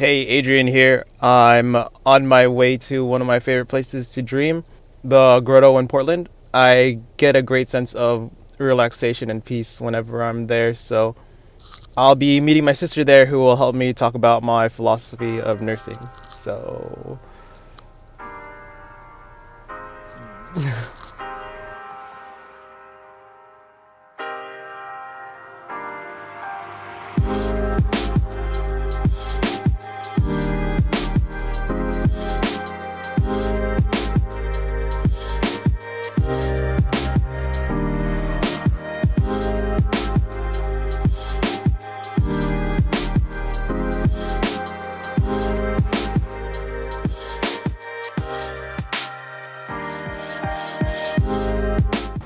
Hey, Adrian here. I'm on my way to one of my favorite places to dream, the Grotto in Portland. I get a great sense of relaxation and peace whenever I'm there, so I'll be meeting my sister there who will help me talk about my philosophy of nursing. So,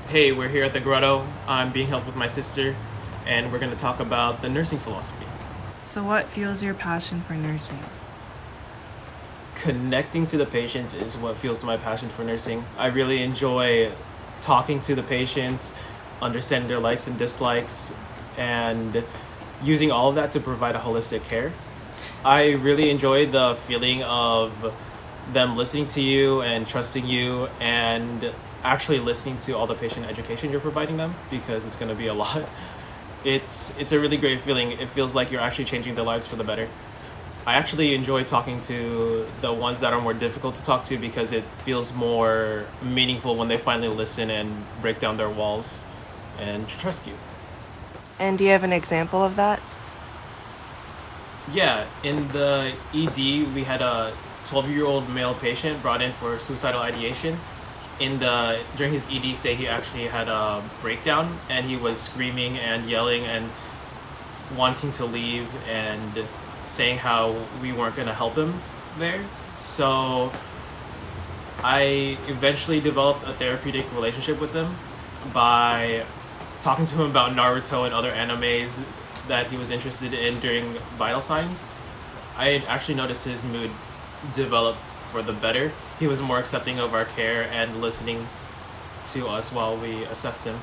hey, we're here at the Grotto. I'm being helped with my sister, and we're going to talk about the nursing philosophy. So, what fuels your passion for nursing? Connecting to the patients is what fuels my passion for nursing. I really enjoy talking to the patients, understanding their likes and dislikes, and using all of that to provide a holistic care. I really enjoy the feeling of them listening to you and trusting you and actually listening to all the patient education you're providing them, because it's going to be a lot. It's a really great feeling. It feels like you're actually changing their lives for the better. I actually enjoy talking to the ones that are more difficult to talk to because it feels more meaningful when they finally listen and break down their walls and trust you. And do you have an example of that? Yeah, in the ED, we had a 12-year-old male patient brought in for suicidal ideation. During his ED stay, he actually had a breakdown and he was screaming and yelling and wanting to leave and saying how we weren't going to help him there. So I eventually developed a therapeutic relationship with him by talking to him about Naruto and other animes that he was interested in during vital signs. I had actually noticed his mood develop for the better. He was more accepting of our care and listening to us while we assessed him.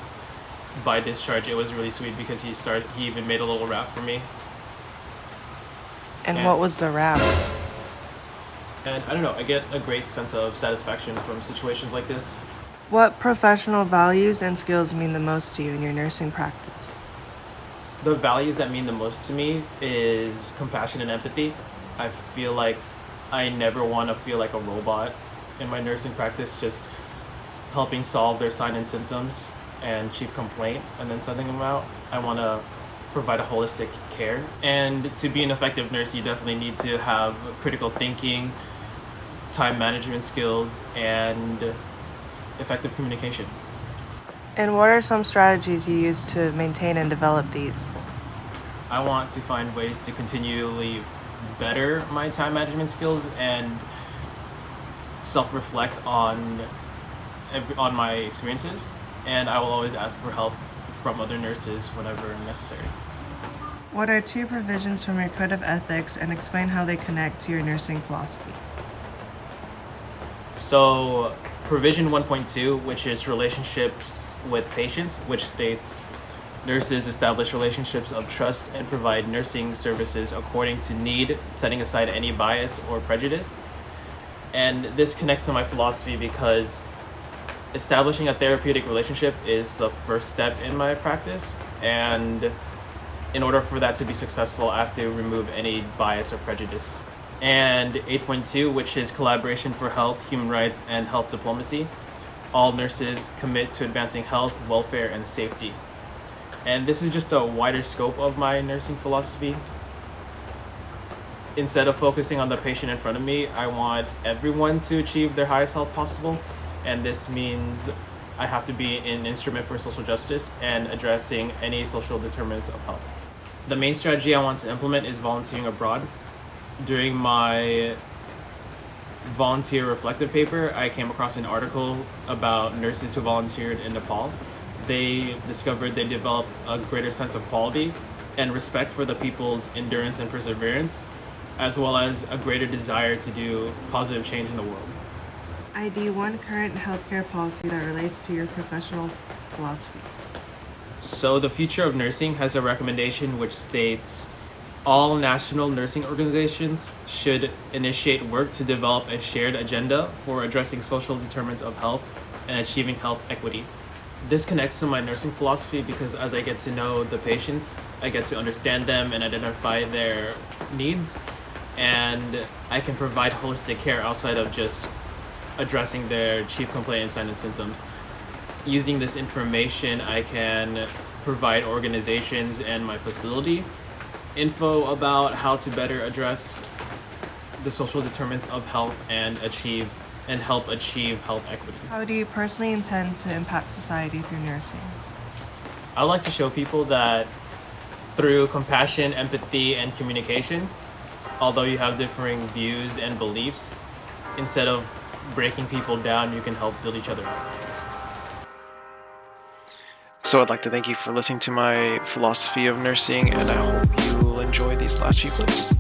By discharge, it was really sweet because he even made a little rap for me. And And what was the rap? and I don't know, I get a great sense of satisfaction from situations like this. What professional values and skills mean the most to you in your nursing practice? The values that mean the most to me is compassion and empathy. I feel like I never want to feel like a robot in my nursing practice, just helping solve their sign and symptoms and chief complaint and then sending them out. I want to provide a holistic care. And to be an effective nurse, you definitely need to have critical thinking, time management skills, and effective communication. And what are some strategies you use to maintain and develop these? I want to find ways to continually better my time management skills and self-reflect on my experiences, and I will always ask for help from other nurses whenever necessary. What are two provisions from your code of ethics and explain how they connect to your nursing philosophy? So, provision 1.2, which is relationships with patients, which states nurses establish relationships of trust and provide nursing services according to need, setting aside any bias or prejudice. And this connects to my philosophy because establishing a therapeutic relationship is the first step in my practice, and in order for that to be successful, I have to remove any bias or prejudice. And 8.2, which is collaboration for health, human rights, and health diplomacy. All nurses commit to advancing health, welfare, and safety. And this is just a wider scope of my nursing philosophy. Instead of focusing on the patient in front of me, I want everyone to achieve their highest health possible. And this means I have to be an instrument for social justice and addressing any social determinants of health. The main strategy I want to implement is volunteering abroad. During my volunteer reflective paper, I came across an article about nurses who volunteered in Nepal. They discovered they developed a greater sense of quality and respect for the people's endurance and perseverance, as well as a greater desire to do positive change in the world. ID one current healthcare policy that relates to your professional philosophy. So the future of nursing has a recommendation which states All national nursing organizations should initiate work to develop a shared agenda for addressing social determinants of health and achieving health equity. This connects to my nursing philosophy because as I get to know the patients, I get to understand them and identify their needs, and I can provide holistic care outside of just addressing their chief complaint and signs and symptoms. Using this information, I can provide organizations and my facility info about how to better address the social determinants of health and help achieve health equity. How do you personally intend to impact society through nursing? I would like to show people that through compassion, empathy, and communication, although you have differing views and beliefs, instead of breaking people down, you can help build each other up. So I'd like to thank you for listening to my philosophy of nursing, and I hope you will enjoy these last few clips.